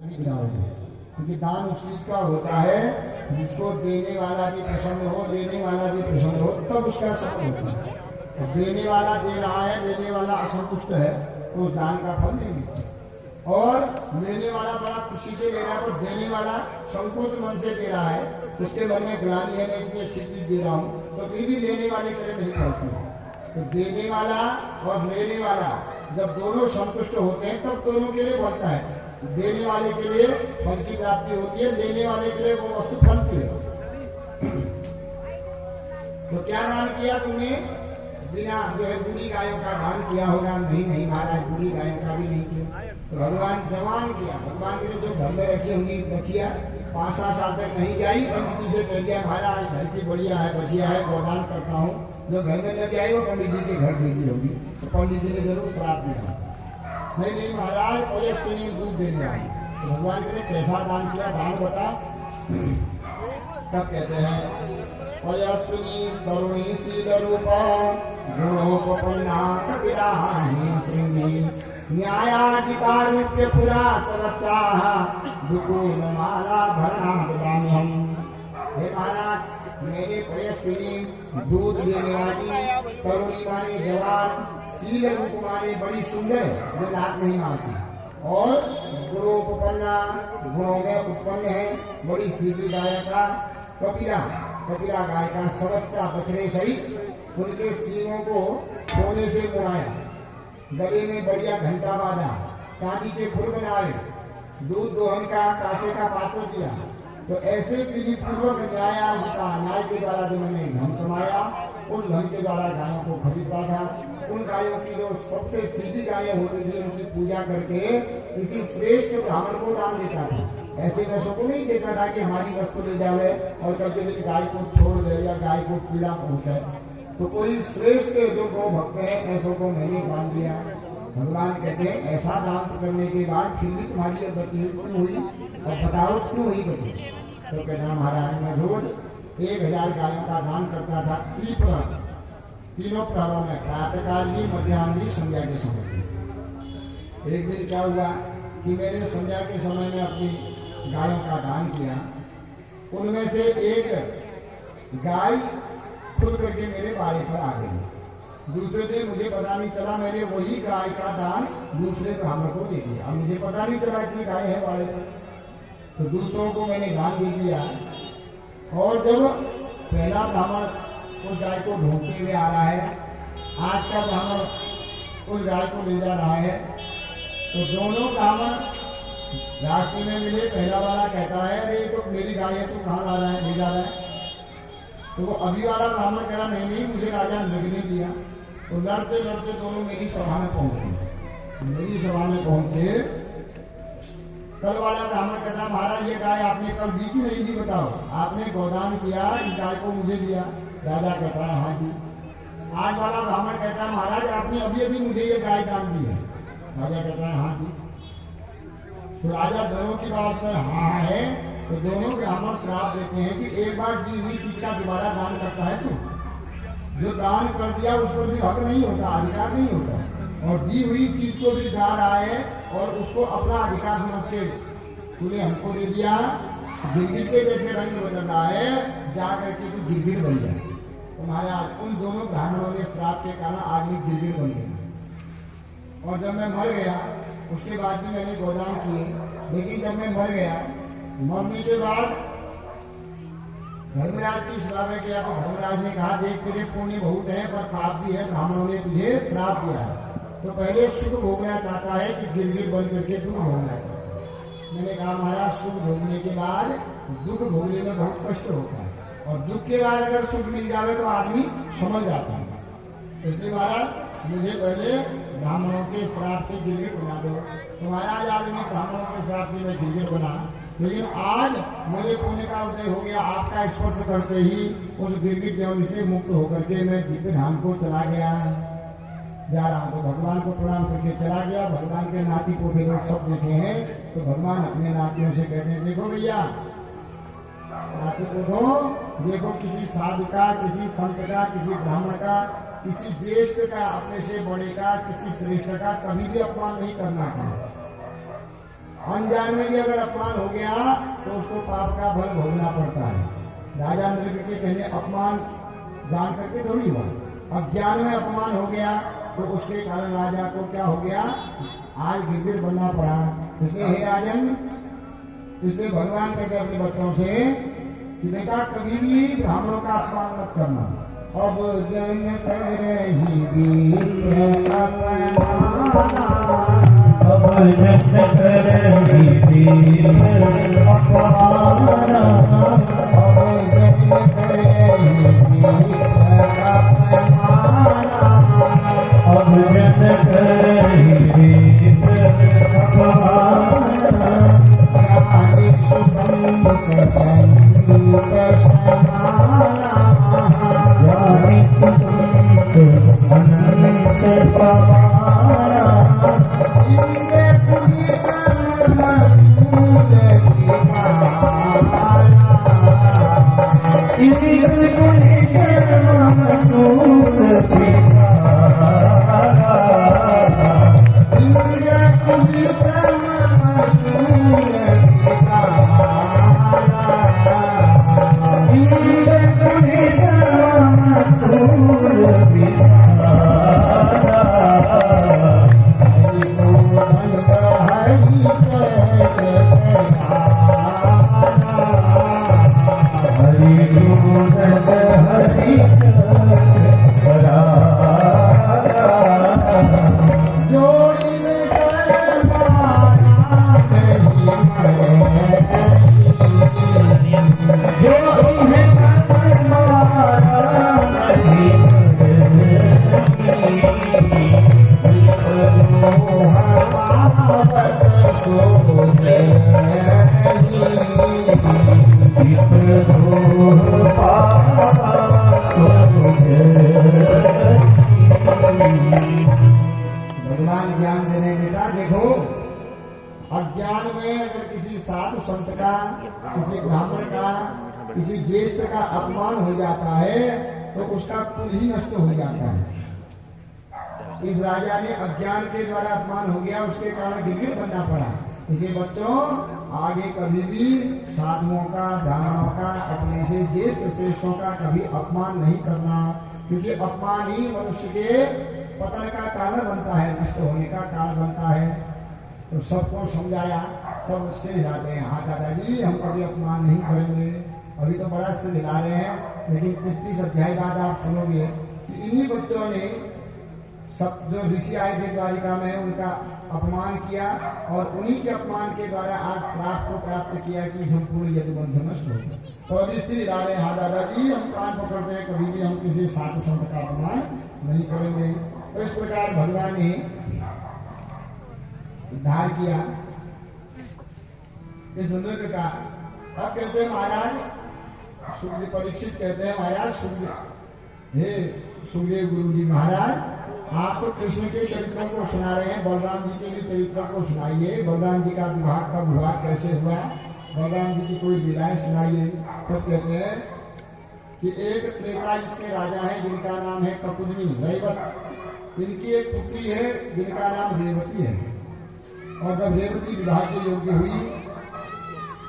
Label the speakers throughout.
Speaker 1: क्योंकि दान उस चीज का होता है जिसको देने वाला भी प्रसन्न हो, लेने वाला भी प्रसन्न हो, तब उसका सफल होता है। तो देने वाला दे रहा है, लेने वाला असंतुष्ट है, तो उस दान का फल नहीं मिलता। और लेने वाला बड़ा खुशी से ले रहा है, तो देने वाला संकोच मन से दे रहा है, उसके मन में ग्लानि है, मैं इतनी अच्छी चीज दे रहा हूँ, तो फिर भी लेने वाले के लिए नहीं करती है। तो देने वाला और लेने वाला जब दोनों संतुष्ट होते हैं तब दोनों के लिए बनता है। देने वाले के लिए फल की प्राप्ति होती है, लेने वाले के लिए वो वस्तु फलती है। तो क्या दान किया तुमने? बिना जो है बूढ़ी गायों का दान किया होगा। नहीं महाराज, बूढ़ी गायों का भी नहीं किया। तो भगवान जवान किया। भगवान के जो घर में रखी होंगी बचिया 5-7 साल तक नहीं जाई, पंडित जी से कह दिया महाराज घर की बढ़िया है, बचिया है, गोदान करता हूँ। जो घर में न आई वो पंडित जी के घर भेजी होगी, तो पंडित जी ने जरूर श्राप दिया। नहीं महाराज पयस्विनी दूध देने आई। तो भगवान के लिए कैसा दान किया, दान बता। तब कहते हैं पयस्विनी तरुणी शील रूपा गुणोपन्ना कपिलाहीन श्रृंगी न्यायाधिकारूप्य पुरा सरचा दुकूल माला भरणा ददामि हम। हे महाराज, मेरे पयस्विनी दूध देने वाली, तरुणी माने जवान, शील रूप माने बड़ी सुंदर, जो लात नहीं मारती, और गुणोपन्ना गुणों में उत्पन्न है, बड़ी सीधी गाय का कपिला गाय का सवत्सा बछड़े सहित उनके सींगों को सोने से मुड़ाया, गले में बढ़िया घंटा बांधा, चांदी के खुर बनाए, दूध दोहन का कांसे का पात्र दिया। तो ऐसे विधि पूर्वक न्याय के द्वारा जो मैंने धन कमाया, उस धन के द्वारा गायों को खरीदा था। उन गायों की जो सबसे सीधी गायें होती थी उनकी पूजा करके किसी श्रेष्ठ ब्राह्मण को दान देता था। ऐसे वैसों को नहीं देता था कि हमारी वस्तु ले जावे और कभी भी गाय को छोड़ दे या गाय को पीड़ा पहुंचाए। तो कोई श्रेष्ठ जो गौ भक्त है ऐसों को मैंने दान दिया। भगवान कहते हैं ऐसा दान करने के बाद फिर भी तुम्हारी गति क्यों हुई, और बताओ क्यों हुई गति? तो कहना महाराज मैं रोज 1000 गायों का दान करता था, तीनों प्रहरों में, प्रातःकालीन, मध्याह्न, संध्या के समय। एक दिन क्या हुआ कि मैंने संध्या के समय में अपनी गायों का दान किया। उनमें से एक गाय खुद करके मेरे बाड़े पर आ गई। दूसरे दिन मुझे पता नहीं चला, मैंने वही गाय का दान दूसरे ब्राह्मण को दे दिया। अब मुझे पता नहीं चला कि गाय है बाड़े पर, तो दूसरों को मैंने दान दे दिया। और जब पहला ब्राह्मण उस गाय को ढूंढते हुए आ रहा है, आज का ब्राह्मण उस गाय को ले जा रहा है, तो दोनों ब्राह्मण रास्ते में मिले। पहला वाला कहता है अरे तो मेरी गाय है, तू कहाँ ला रहा है, ले जा रहा है? तो वो अभी वाला ब्राह्मण कह रहा नहीं मुझे राजा लगने दिया। तो लड़ते लड़ते दोनों मेरी सभा में पहुंचे। मेरी सभा में पहुंचे, कल वाला ब्राह्मण कहता महाराज ये गाय आपने कल दी कि नहीं दी बताओ? आपने गोदान किया, इस गाय को मुझे दिया। राजा कहता है हाँ दी। आज वाला ब्राह्मण कहता है महाराज आपने अभी अभी मुझे ये गाय दान दी है। राजा कहता है हाँ दी। तो राजा दोनों की बात में हाँ है, तो दोनों ब्राह्मण श्राप देते हैं कि एक बार दी हुई चीज का दोबारा दान करता है तू, जो दान कर दिया उस पर भी हक नहीं होता, अधिकार नहीं होता, और दी हुई चीज को भी गा रहा है और उसको अपना अधिकार समझ के तूने हमको दे दिया। गिरगिट के जैसे रंग बदल रहा है, जा करके तू गिरगिट बन जाए। तो महाराज उन दोनों ब्राह्मणों ने श्राप के कारण आदमी गिरगिट बन गया। और जब मैं मर गया उसके बाद भी मैंने गोदान किए, लेकिन जब मैं मर गया, मरने के बाद धर्मराज की सभा में गया तो धर्मराज ने कहा देख तेरे पुण्य बहुत है पर पाप भी है, ब्राह्मणों ने तुझे श्राप दिया है, तो पहले सुख भोगना चाहता है कि गिरगिट बन करके दुख भोगना चाहता है। मैंने कहा महाराज सुख भोगने के बाद दुख भोगने में बहुत कष्ट होता है, और दुख के बाद अगर सुख मिल जाए तो आदमी समझ जाता है। इसलिए महाराज मुझे पहले ब्राह्मणों के श्राप से गिरगिट बना दो। तो महाराज आज मैं ब्राह्मणों के श्राप से मैं गिरगिट बना, लेकिन आज मेरे पुण्य का उदय हो गया। आपका स्पर्श करते ही उस गिरगिट जौन से मुक्त होकर के मैं दिव्य धाम को चला गया, जा रहा हूँ। तो भगवान को प्रणाम करके चला गया। भगवान के नाती पोते लोग सब देखे हैं, तो भगवान अपने नातियों से कहते हैं देखो भैया नाती पोतों, देखो किसी साधु का, किसी संत का, किसी ब्राह्मण का, किसी ज्येष्ठ का, अपने से बड़े का, किसी श्रेष्ठ का कभी भी अपमान नहीं करना चाहिए। अनजान में भी अगर अपमान हो गया तो उसको पाप का फल भोगना पड़ता है। राजा इंद्र के कहने अपमान जान करके थोड़ी हुआ, अज्ञान में अपमान हो गया तो उसके कारण राजा को क्या हो गया, आज गिरगिट बनना पड़ा। इसलिए हे राजन, इसलिए भगवान कहते अपने बच्चों से कि बेटा कभी भी ब्राह्मणों का अपमान मत करना। अब जन करहि वीर अपमाना,
Speaker 2: अब जन करहि वीर अपमाना,
Speaker 1: अब जन करहि वीर अपमाना,
Speaker 2: अब जन करहि वीर अपमाना,
Speaker 1: ज्ञानी सुसंत अनंत समाना,
Speaker 2: ज्ञानी सुसंत अनंत समाना,
Speaker 1: इंद्र पुलिस मसूल विशाला,
Speaker 2: इंद्र पुलिस मसूल विशाला,
Speaker 1: इंद्र पुलिस मसूल विशाला,
Speaker 2: इंद्र पुलिस मसूल विशाला,
Speaker 1: हरि को दंड हरि
Speaker 2: हरि गोदंड हरि चक्रारा,
Speaker 1: जो इनकर माना नहीं मरे,
Speaker 2: जो इन्हें कर मारा नहीं
Speaker 1: भगवान ज्ञान देने बेटा देखो, अज्ञान में अगर किसी साधु संत का, किसी ब्राह्मण का, किसी ज्येष्ठ का अपमान हो जाता है तो उसका कुल ही नष्ट हो जाता है। इस राजा ने अज्ञान के द्वारा अपमान हो गया, उसके कारण गिरगिट बनना पड़ा। इसलिए बच्चों आगे कभी भी साधुओं का, ब्राह्मणों का, अपने से ज्येष्ठ श्रेष्ठों का कभी अपमान नहीं करना, क्योंकि अपमान ही मनुष्य के पतन का कारण बनता है, नष्ट होने का कारण बनता है। तो सबको समझाया, सब उससे हिलाते हैं, हाँ दादाजी हम कभी अपमान नहीं करेंगे। अभी तो बड़ा से हिला रहे हैं, लेकिन 33 अध्याय बाद आप सुनोगे कि इन्हीं बच्चों ने सब जो ऋषि आए थे द्वारिका में उनका अपमान किया, और उन्हीं के अपमान के द्वारा आज श्राप को प्राप्त किया कि संपूर्ण यदुवंश नष्ट हो गया। तो अभी इससे हिला रहे हैं, हाँ दादाजी हम कान पकड़ते हैं, कभी भी हम किसी साधु संत का अपमान नहीं करेंगे। तो इस प्रकार भगवान ने उद्धार किया इस इंद्र का। अब कहते हैं महाराज, सुखदेव परीक्षित कहते हैं महाराज सुखदेव, हे सुखदेव गुरु जी महाराज, आप तो कृष्ण के चरित्रों को सुना रहे हैं, बलराम जी के भी चरित्रों को सुनाइए। बलराम जी का विवाह कैसे हुआ, बलराम जी की कोई लीलाएं सुनाइए। तब कहते हैं कि एक त्रेता युग के राजा हैं जिनका नाम है ककुदनी रैवत। इनकी एक पुत्री है जिनका नाम रेवती है, और जब रेवती विवाह के योग्य हुई,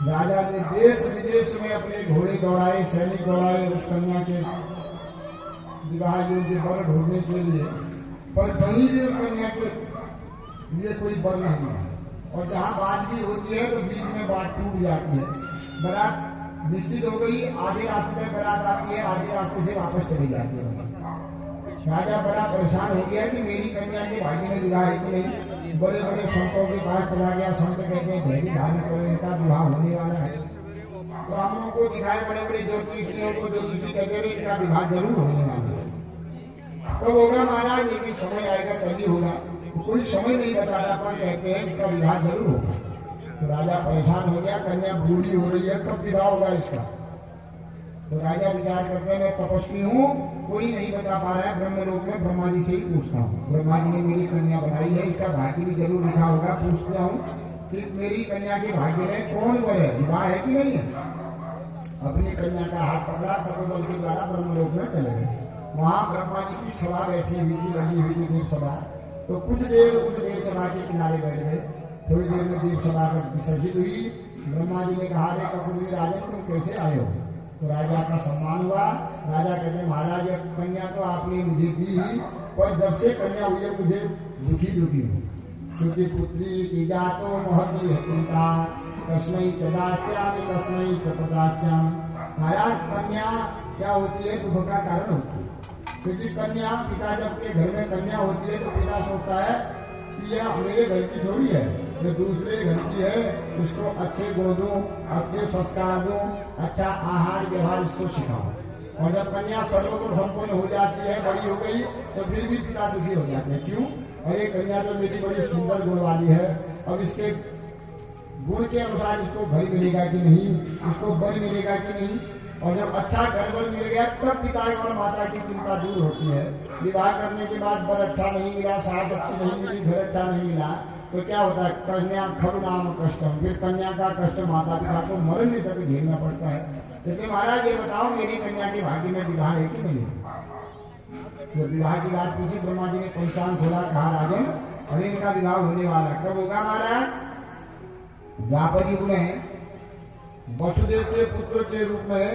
Speaker 1: राजा ने देश विदेश में अपने घोड़े दौड़ाए, सैनिक दौड़ाए उस कन्या के विवाह योग्य वर ढूंढने के लिए, पर कहीं भी उस कन्या के लिए कोई वर नहीं है। और जहाँ बात भी होती है तो बीच में बात टूट जाती है, बारात निश्चित हो गई, आधे रास्ते में बारात आती है, आधे रास्ते से वापस चली जाती है। राजा बड़ा परेशान हो गया कि मेरी कन्या के भाग्य में विवाह है कि नहीं। बड़े बड़े संतों के पास चला गया, संत कहते हैं धैर्य धारण करो, इनका विवाह होने वाला है। ब्राह्मणों को दिखाए, बड़े बड़े ज्योतिषियों को ज्योतिषी कहते रहे इनका विवाह जरूर होने वाला है। कब होगा महाराज, लेकिन समय आएगा तभी होगा। तो कोई समय नहीं बताता, पर कहते हैं इसका विवाह जरूर होगा। तो राजा परेशान हो गया, कन्या बूढ़ी हो रही है, कब विवाह होगा इसका। तो राजा विचार करते हैं मैं तपस्वी हूँ, कोई नहीं बता पा रहा है, ब्रह्मलोक में ब्रह्मा जी से ही पूछता हूँ। ब्रह्मा जी ने मेरी कन्या बनाई है, इसका भाग्य भी जरूर लिखा होगा, पूछता हूँ कि मेरी कन्या के भाग्य में कौन वर है, विवाह है कि नहीं है। अपनी कन्या का हाथ पकड़ा, तपोबल के द्वारा ब्रह्मलोक में चले गए। वहाँ ब्रह्मा जी की सभा बैठी हुई थी, लगी हुई थी देव सभा। तो कुछ देर उस देव सभा के किनारे बैठ गए। थोड़ी देर में दीप सभा विसर्जित हुई। ब्रह्मा जी ने कहा, रे ककुर राजन तुम कैसे आए हो? तो राजा का सम्मान हुआ। राजा कहते महाराज ये कन्या तो आपने मुझे दी, पर जब से कन्या हुई है मुझे दुखी दुखी हूँ, क्योंकि पुत्री की जातो महती है चिंता, कस्मई चदास्यामी कस्मई चपदास्याम। महाराज कन्या क्या होती है? दुख का कारण होती है, क्योंकि कन्या पिता जब के घर में कन्या होती है तो पिता सोचता है कि यह मेरे घर की थोड़ी है, जो दूसरे घर की है, उसको अच्छे गुण दूं, अच्छे संस्कार दूं, अच्छा आहार व्यवहार इसको सिखाऊं। और जब कन्या सर्वगुण संपन्न हो जाती है, बड़ी हो गई, तो फिर भी पिता दुखी हो जाते हैं। क्यों? अरे कन्या तो मेरी बड़ी सुंदर गुण वाली है, अब इसके गुण के अनुसार इसको घर मिलेगा कि नहीं, इसको बर मिलेगा कि नहीं। और जब अच्छा घर बर मिल गया तब पिता और माता की चिंता दूर होती है। विवाह करने के बाद बर अच्छा नहीं मिला, सास अच्छी नहीं मिली, घर अच्छा नहीं मिला, तो क्या होता है? कन्या खरुनाम कष्टम, फिर कन्या का कष्ट माता पिता को मरने तक झेलना पड़ता है। लेकिन महाराज ये बताओ मेरी कन्या के भाग्य में विवाह है कि नहीं? तो विवाह की बात पूछी, ब्रह्मा जी ने पंचांग खोला, कहा राजन अरे इनका विवाह होने वाला, कब होगा महाराज? द्वापर युग में वसुदेव के पुत्र के रूप में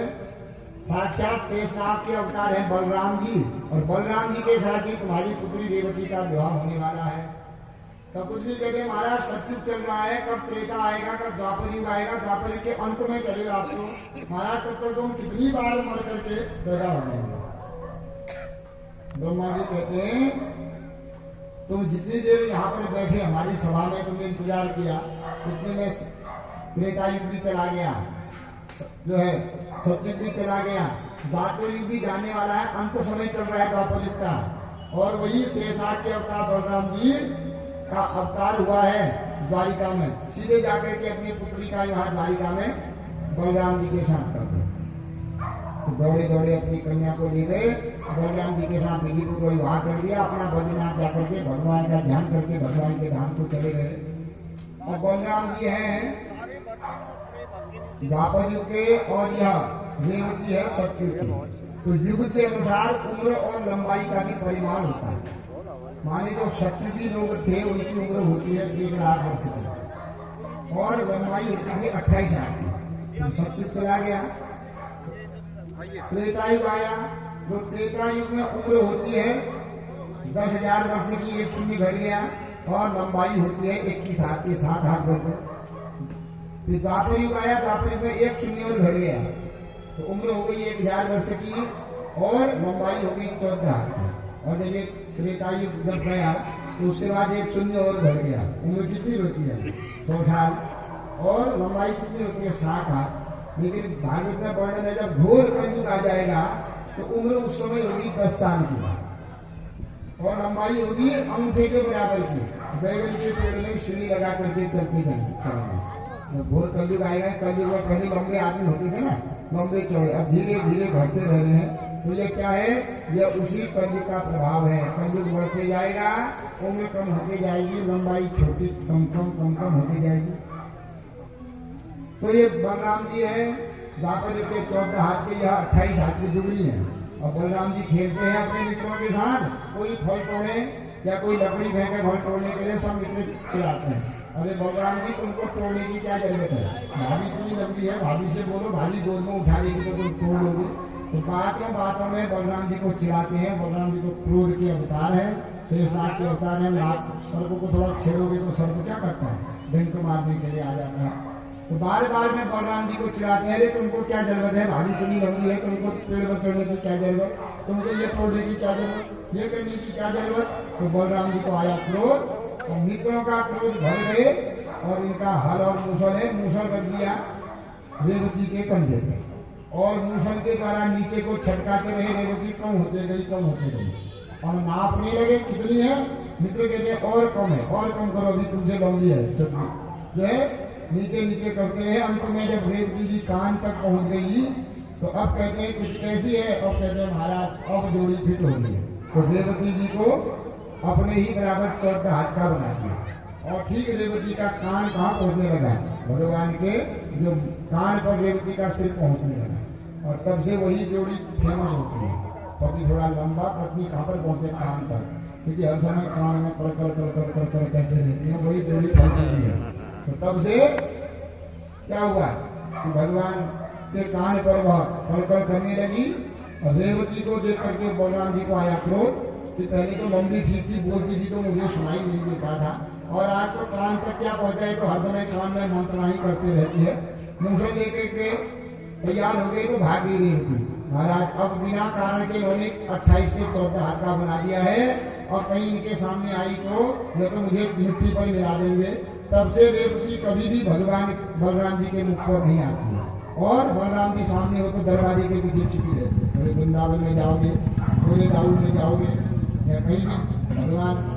Speaker 1: साक्षात शेषनाग के अवतार है बलराम जी, और बलराम जी के साथ ही तुम्हारी पुत्री रेवती का विवाह होने वाला है। तब कुछ भी कहते महाराज सतयुग चल रहा है, कब त्रेता आएगा, कब द्वापर युग आएगा, द्वापर युग के अंत में चले आपको महाराज, तब तक तुम कितनी बार मर करके पैदा हो जाएंगे? ब्रह्मा जी कहते हैं तुम जितनी देर यहाँ पर बैठे हमारी सभा में तुमने इंतजार किया, इतने में त्रेता युग भी चला गया, जो है सतयुग भी चला गया, द्वापर युग भी जाने वाला है, अंत समय चल रहा है द्वापर युग का। और वही शेषनाग के अवतार बलराम जी का अवतार हुआ है द्वारिका में, सीधे जाकर के अपनी पुत्री का विवाह द्वारिका में बलराम जी के साथ कर दिया। तो दौड़े दौड़े अपनी कन्या को ले गए, बलराम जी के साथ विधि को विवाह कर दिया, अपना बद्रीनाथ जाकर के भगवान का ध्यान करके भगवान के धाम को चले गए। और बलराम जी हैं द्वापर युग के, और यह रेवती है सतयुग की। तो युग के अनुसार उम्र और लंबाई का भी परिमाण होता है। माने जो सतयुगी लोग थे उनकी उम्र होती है 1 लाख वर्ष की, और लंबाई होती है 28 साल की। तो सतयुग चला गया, त्रेता युग आया, जो त्रेता युग में उम्र होती है 10,000 वर्ष की, 1 शून्य घट गया, और लंबाई होती है 21 हाथ की, 7 हाथ बढ़ गए। फिर द्वापर युग आया, द्वापर युग में 1 शून्य और घट गया, तो उम्र हो गई 1000 वर्ष की, और लंबाई हो गई 14 हाथ की। और जब एक त्रेता युग जब गया तो उसके बाद 1 शून्य और घट गया, उम्र कितनी होती है? 100 साल, और लंबाई कितनी होती है? 7 हाथ। लेकिन भागवत में वर्णन है जब घोर कलयुग आ जाएगा तो उम्र उस समय होगी 10 साल की, और लंबाई होगी अंगूठे के बराबर की। बैगन के पेड़ में सुई लगा करके चलते जाएंगे। जब घोर कलयुग आएगा, कलयुग में पहले लंबे आदमी होते थे ना, लंबे चौड़े, अब धीरे धीरे घटते रह रहे हैं। तो ये क्या है? यह उसी कलयुग का प्रभाव है। कलयुग बढ़ते जाएगा, उम्र कम होती जाएगी, लंबाई छोटी कम कम होती जाएगी। तो ये बलराम जी है द्वापर युग के 14 हाथ के, यह 28 हाथ की दुगनी है। और बलराम जी खेलते हैं अपने मित्रों के साथ, कोई फल तोड़े या कोई लकड़ी फेंके फल तोड़ने के लिए, सब मित्र चिल्लाते हैं अरे बलराम जी तुमको तोड़ने की क्या जरूरत है, भाभी इतनी लंबी है, भाभी से बोलो, भाभी गोद में उठा लेगी तो तुम तोड़ लोगे। तो बातों में बलराम जी को चिढ़ाते हैं। बलराम जी को क्रोध के अवतार है, शेषनाग के अवतार है। नाग सर्प को थोड़ा छेड़ोगे तो सर्प क्या करता है? डंक मारने के लिए आ जाता है। तो बार बार में बलराम जी को चिढ़ाते हैं, अरे तुमको क्या जरूरत है, भाभी इतनी लंबी है, तुमको पेड़ पर चढ़ने की क्या जरूरत, तुमको ये तोड़ने की क्या जरूरत, ये करने की क्या जरूरत। तो बलराम जी को आया क्रोध, और मित्रों का क्रोध भर गए, और इनका हल और मूसल है, मूसल रख दिया रेवती के कंधे पे, और मूसल के द्वारा नीचे को छटकाते रहे। रेवती कम होते गई, और नापने लगे कितनी है। मित्र कहते हैं और कम है, और कम करो, अभी तुमसे लंबी है। जो है नीचे करते रहे। अंत में जब रेवती जी कान तक पहुंच गई तो अब कहते हैं कुछ कैसी है, अब कहते हैं महाराज अब जोड़ी फिट हो गई। तो रेवती जी को अपने ही बराबर 14 हाथ का बना दिया, और ठीक रेवती का कान कहाँ पहुंचने लगा, भगवान के जो कान पर रेवती का सिर पहुंचने लगा। और तब से वही जोड़ी फेमस होती है, पति थोड़ा लंबा, पत्नी कहाँ पर पहुंचे, कान पर। क्योंकि हर समय कान में कड़ कड़ कड़ कड़ कड़ कड़ कहते रहते हैं, वही जोड़ी फलती है। तो तब से क्या हुआ कि भगवान के कान पर वह कड़कड़ करने लगी और रेवती को देख करके बलराम जी को आया क्रोध कि पहले तो लंबी ठीक थी, बोलती थी तो मुझे सुनाई नहीं देता था, और आज तो कान तक क्या पहुंचाए तो हर समय कान में मंत्रवाही करते रहती है। मूसल लेके के तैयार हो गई तो भाग गई रेवती। महाराज अब बिना कारण के इन्होंने 28 से 14 हाथ का बना दिया है, और कहीं इनके सामने आई तो ये तो मुझे मिट्टी पर मिला देंगे। तब से रेवती कभी भी भगवान बलराम जी के मुख पर नहीं आती है, और बलराम जी सामने हो तो दरवाजे के पीछे छिपी रहती है। कभी वृंदावन में जाओगे, पूरे दाऊद में जाओगे या कहीं भी भगवान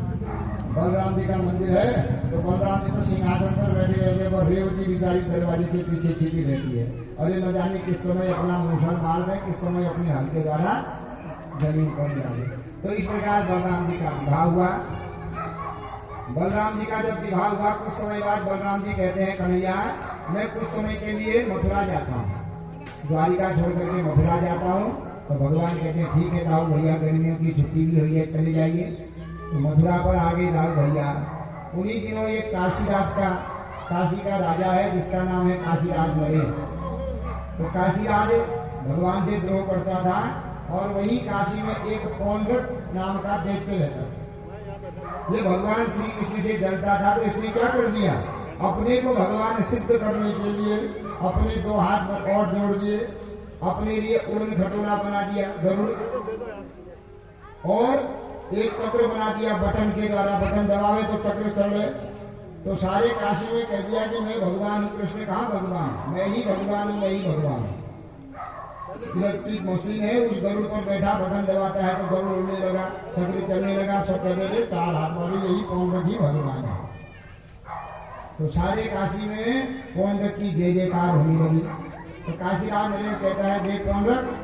Speaker 1: बलराम जी का मंदिर है तो बलराम जी तो सिंहासन पर बैठे रहते हैं, और रेवती बिचारी दरवाजे के पीछे छिपी रहती है। अरे न जाने किस समय अपना मूसल मार दें, किस समय अपने हल के द्वारा जमीन पर गिरा दें। तो इस प्रकार बलराम जी का विवाह हुआ। बलराम जी का जब विवाह हुआ कुछ समय बाद बलराम जी कहते हैं, कन्हैया मैं कुछ समय के लिए मथुरा जाता हूँ, द्वारिका छोड़ करके मथुरा जाता हूँ। तो भगवान कहते हैं ठीक है दाऊ भैया, गर्मियों की छुट्टी भी हुई है, चले जाइए। तो मथुरा पर आ गए दाऊ भैया। उन्हीं दिनों एक काशी का राजा है जिसका नाम है काशीराज नरेश। तो काशीराज भगवान से द्रोह करता था, और वही काशी में एक पौंड्रक नाम का दैत्य रहता था। ये भगवान श्री कृष्ण से जलता था, तो इसने क्या कर दिया, अपने को भगवान सिद्ध करने के लिए अपने 2 हाथ और जोड़ दिए, अपने लिए उड़न खटोला बना दिया गरुड़, और एक चक्र बना दिया बटन के द्वारा, बटन दबावे तो चक्र चढ़े। तो सारे काशी में कह दिया कि मैं भगवान हूँ। कृष्ण कहाँ भगवान, मैं ही भगवान हूँ, मैं ही भगवान हूँ। इलेक्ट्रिक मशीन है, उस गरुड़ पर बैठा बटन दबाता है तो गरुड़ उड़ने लगा, चक्र चलने लगा, सब कहते थे 4 हाथ वाले यही पौंड्रक ही भगवान है। तो सारे काशी में पौंड्रक की जय जयकार होने लगी। तो काशीराज नरेश कहता है देख पौंड्रक,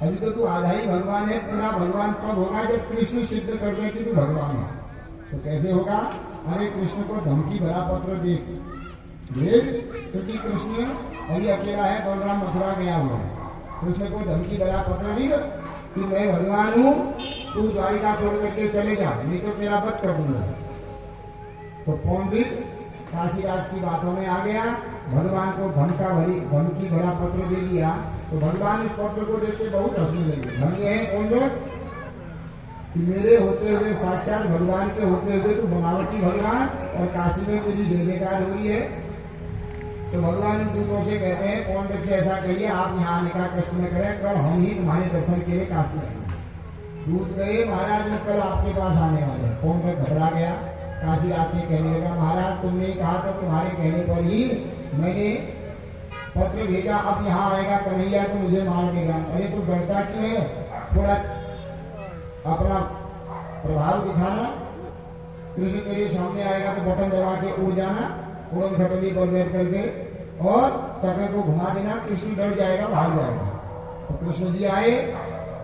Speaker 1: अभी तो तू आधा ही भगवान है, पूरा भगवान कब होगा जब कृष्ण सिद्ध कर दे कि तू भगवान है। तो कैसे होगा, अरे कृष्ण को धमकी भरा पत्र देख, क्योंकि कृष्ण अभी अकेला है, बलराम मथुरा गया हुआ है। कृष्ण को धमकी भरा पत्र लिख कि मैं भगवान हूँ, तू द्वारिका छोड़ करके चले जा, नहीं तो तेरा वध कर दूंगा। तो पौंड्रिक काशीराज की बातों में आ गया, भगवान को धमकी भरा पत्र दे दिया। तो भगवान इस पत्र को देख के बहुत हंसने लगे। धन्य है पौंड्रक कि मेरे होते हुए, साक्षात भगवान के होते हुए तो बनावटी भगवान, और काशी में मेरी जय जयकार हो रही है। तो भगवान दूतों से कहते हैं पौंड्रक से ऐसा कहिए आप यहाँ आने का कष्ट न करें, कल हम ही तुम्हारे दर्शन के लिए काशी आएंगे। दूत गए, महाराज वो कल आपके पास आने वाले। पौंड्रक घबरा गया, काशीराज से कहने लगा महाराज तुमने कहा तो तुम्हारे कहने पर ही मैंने पत्र भेजा, अब यहाँ आएगा कन्हैया तो मुझे मार देगा। अरे तू डरता क्यों है, थोड़ा अपना प्रभाव दिखाना, कृष्ण तेरे सामने आएगा तो बटन दबा के उड़ जाना, उड़न खटोली पर बैठ करके, और चक्र को घुमा देना, कृष्ण डर जाएगा, भाग जाएगा। तो कृष्ण जी आए,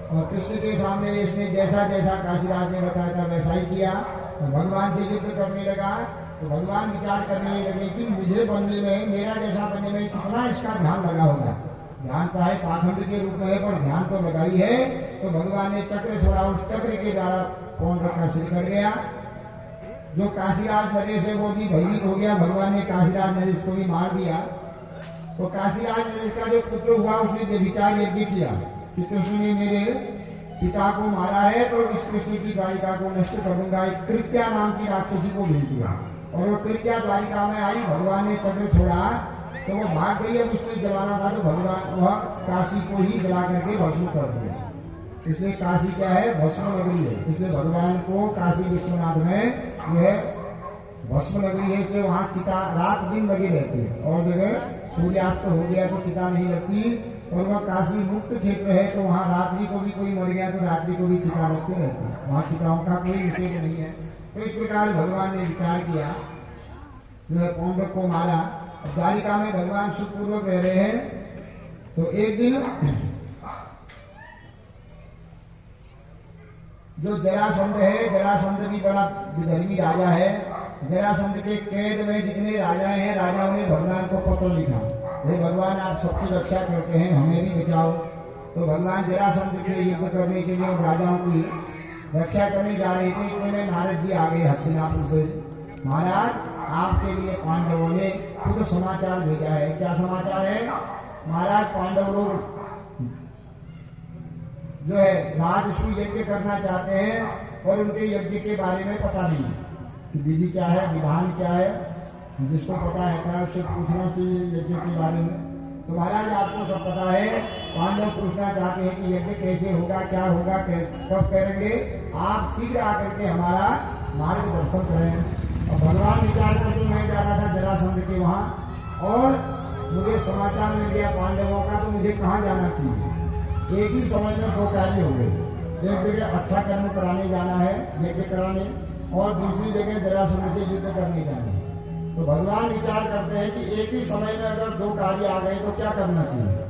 Speaker 1: और कृष्ण के सामने इसने जैसा जैसा काशीराज ने बताया था वैसा ही किया। तो भगवान से युद्ध करने लगा। तो भगवान विचार करने लगे कि मुझे बनने में, मेरा जैसा बनने में कितना इसका ध्यान लगा होगा। ध्यान तो है पाखंड के रूप में है, पर ध्यान तो लगा ही है। तो भगवान ने चक्र छोड़ा, उस चक्र के द्वारा पौंड्रक का सिर कट गया। जो काशीराज नरेश है वो भी भयभीत हो गया, भगवान ने काशीराज नरेश को भी मार दिया। तो काशीराज नरेश का जो पुत्र हुआ उसने व्यभिचार यज्ञ किया कि कृष्ण ने मेरे पिता को मारा है तो इस कृष्ण की द्वारिका को नष्ट कर दूंगा। एक कृत्या नाम की राक्षसी को भेज दिया, और वो कृत्या द्वारिका में आई, भगवान ने चक्र छोड़ा तो वो भाग गई। अब उसने जलाना था तो भगवान वह काशी को ही जला करके भस्म कर दिया। इसलिए काशी क्या है, भस्म नगरी है। इसलिए भगवान को काशी विश्वनाथ में यह भस्म नगरी है, इसलिए वहाँ चिता रात दिन लगी रहती है, और जगह सूर्यास्त हो गया तो चिता नहीं लगती। और वह काशी मुक्त क्षेत्र है तो वहाँ रात्रि को भी कोई मर गया तो रात्रि को भी चिता रखते रहते हैं, वहाँ चिताओं का कोई निषेध नहीं है। तो इस प्रकार भगवान ने विचार किया, जो है पौंड्रक को मारा। द्वारिका में भगवान सुखपूर्वक रह रहे हैं। तो एक दिन जो जरासंध है, जरासंध भी बड़ा विधर्मी राजा है। जरासंध के कैद में जितने राजा हैं, राजाओं ने भगवान को पत्र लिखा, हे भगवान आप सबकी रक्षा करते हैं, हमें भी बचाओ। तो भगवान जरासंध से युद्ध करने के लिए राजाओं की रक्षा करने जा रहे थे, इतने में नारद जी आ गए हस्तिनापुर से। महाराज आपके लिए पांडवों ने खुद समाचार भेजा है। क्या समाचार है? महाराज पांडव लोग जो है राजसू यज्ञ करना चाहते हैं और उनके यज्ञ के बारे में पता नहीं है कि विधि क्या है, विधान क्या है। जिसको पता है क्या उससे पूछना चाहिए यज्ञ के बारे में। तो महाराज आपको सब पता है। पांडव पूछना चाहते हैं कि यज्ञ कैसे होगा, क्या होगा, कब करेंगे। आप शीघ्र आकर के हमारा मार्गदर्शन करें। और भगवान विचार करके मैं जा रहा था जरासंध के वहाँ और मुझे समाचार मिल गया पांडवों का, तो मुझे कहाँ जाना चाहिए। एक ही समय में दो कार्य हो गए। एक जगह अच्छा कर्म कराने जाना है यज्ञ कराने, और दूसरी जगह जरासंध से युद्ध करने जाना है। तो भगवान विचार करते हैं कि एक ही समय में अगर दो कार्य आ गए तो क्या करना चाहिए।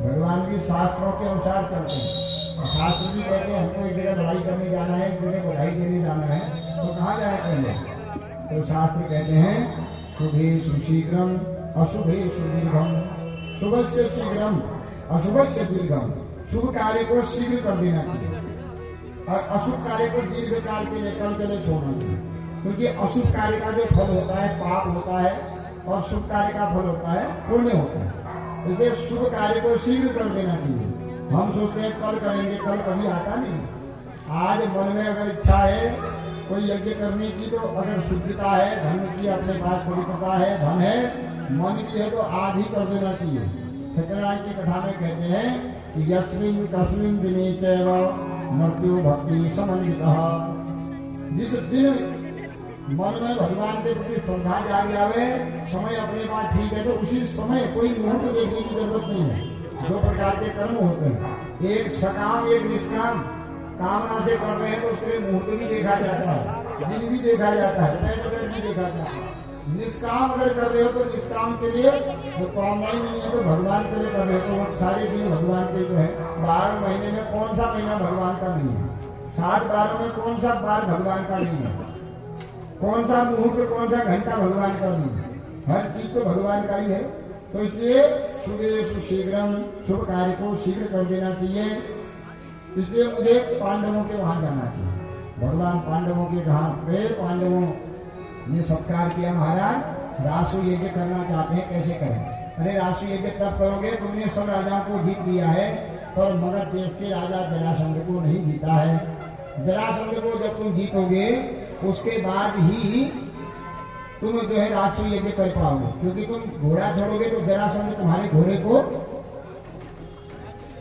Speaker 1: भगवान भी शास्त्रों के अनुसार चलते हैं। और शास्त्र भी कहते हैं हमको एक जगह लड़ाई करने जाना है, एक जगह बधाई देने जाना है, तो कहाँ जाए पहले। तो शास्त्र कहते हैं शुभे सुशीघ्रम अशुभे सुदीर्घम, शुभ से शीघ्रम अशुभ से दीर्घम। शुभ कार्य को शीघ्र कर देना चाहिए और अशुभ कार्य को दीर्घ काल के लिए कल के लिए छोड़ना चाहिए। क्योंकि अशुभ कार्य का जो फल होता है पाप होता है और शुभ कार्य का फल होता है पुण्य होता है। इसलिए शुभ कार्य को शीघ्र कर देना चाहिए। हम सोचते हैं कल करेंगे, कल कभी आता नहीं। आज मन में अगर इच्छा है कोई यज्ञ करने की, तो अगर शुद्धता है, धन की अपने पास पवित्रता है, धन है, मन की है, तो आज ही कर देना चाहिए। सत्यनारायण की कथा में कहते हैं कि यस्मिन् कस्मिन् दिने चैव मृत्यु भक्ति समन्वितः। जिस दिन मन में भगवान के प्रति श्रद्धा जाग जावे, समय अपने पास ठीक है, तो उसी समय कोई मुहूर्त देखने की जरूरत नहीं है। दो प्रकार के कर्म होते हैं, एक सकाम एक निष्काम। कामना से कर रहे हैं तो उसके लिए मुहूर्त भी देखा जाता है, दिन भी देखा जाता है, पैर भी देखा जाता है। निष्काम अगर कर रहे हो तो निष्काम के लिए जो कामना ही नहीं है तो भगवान के लिए कर रहे हो, तो वो सारे दिन भगवान के जो है 12 महीने में कौन सा महीना भगवान का नहीं है, 7 बारों में कौन सा बार भगवान का नहीं है, कौन सा मुहूर्त कौन सा घंटा भगवान का नहीं है। हर चीज तो भगवान का ही है। तो इसलिए शुभे सुशीघ्रम, शुभ कार्य को शीघ्र कर देना चाहिए। इसलिए मुझे पांडवों के वहां जाना चाहिए। भगवान पांडवों के कहा पे पांडवों ने सत्कार किया। महाराज रासु यज्ञ करना चाहते हैं, कैसे करें। अरे रासु यज्ञ तब करोगे तुमने सब राजाओं को जीत लिया है, पर मगध देश के राजा जरासंध को नहीं जीता है। जरासंध को जब तुम जीतोगे उसके बाद ही तुम जो है रासु यज्ञ कर पाओगे। क्योंकि तुम घोड़ा छोड़ोगे तो जरासंध तुम्हारे घोड़े को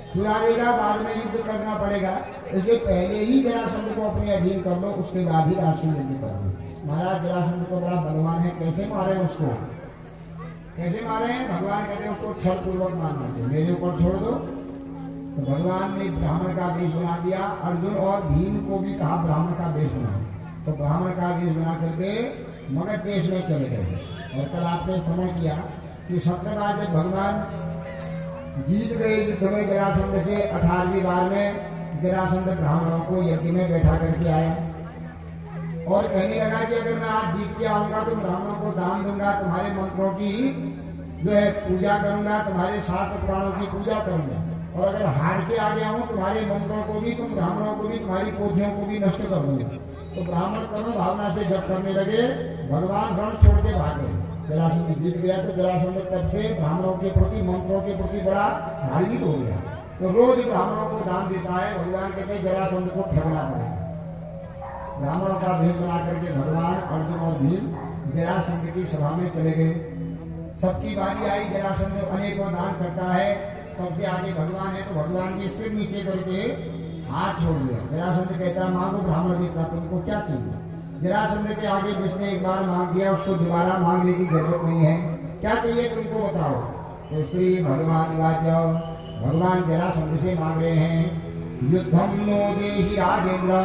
Speaker 1: चुरा देगा, बाद में युद्ध करना पड़ेगा। इसलिए पहले ही जरासंध को अपने अधीन कर लो, उसके बाद ही रासु यज्ञ करोगे। महाराज जरासंध तो बड़ा बलवान है, कैसे मारे उसको, कैसे मारे। भगवान कहते हैं उसको छल पूर्वक मारना चाहिए, मेरे ऊपर छोड़ दो। तो भगवान ने ब्राह्मण का वेश बना दिया। अर्जुन और भीम को भी कहा ब्राह्मण का वेश बना, तो ब्राह्मण का वेश बना करके मगध देश में चले गए। और कल आपने श्रवण किया कि 17 बार जब भगवान जीत गए युद्ध में जरासंध से, 18वीं बार में जरासंध ब्राह्मणों को यज्ञ में बैठा करके आया और कहने लगा कि अगर मैं आज जीत के आऊंगा तो ब्राह्मणों को दान दूंगा, तुम्हारे मंत्रों की जो है पूजा करूंगा, तुम्हारे शास्त्र पुराणों की पूजा करूंगा। और अगर हार के आ गया हूँ तुम्हारे मंत्रों को भी, तुम ब्राह्मणों को भी, तुम्हारी पोथियों को भी नष्ट कर दूंगा। तो ब्राह्मण कर्म भावना से जब करने लगे, भगवान रण छोड़ के भाग गए। जरासंध जीत गया तो जरासंध तब से ब्राह्मणों के प्रति, मंत्रों के प्रति बड़ा धार्मिक हो गया। तो रोज ब्राह्मणों को दान देता है। भगवान कहते हैं जरासंध को ठगना पड़ेगा। ब्राह्मणों का भेद बना करके भगवान, अर्जुन और भीम जरासंध की सभा में चले गए। सबकी बारी आई, जरासंध अनेकों दान करता है, सबसे आगे भगवान है, तो भगवान के सिर नीचे करके हाथ छोड़ दिया। जरासंध कहता मांगो ब्राह्मण देवता, तुमको क्या चाहिए। जरासंध के आगे जिसने एक बार मांग दिया उसको दोबारा मांगने की जरूरत नहीं है। क्या चाहिए तुमको बताओ। तो श्री भगवान वाच्य, भगवान जरासंध से मांग रहे हैं युद्धम नो देहि राजेंद्र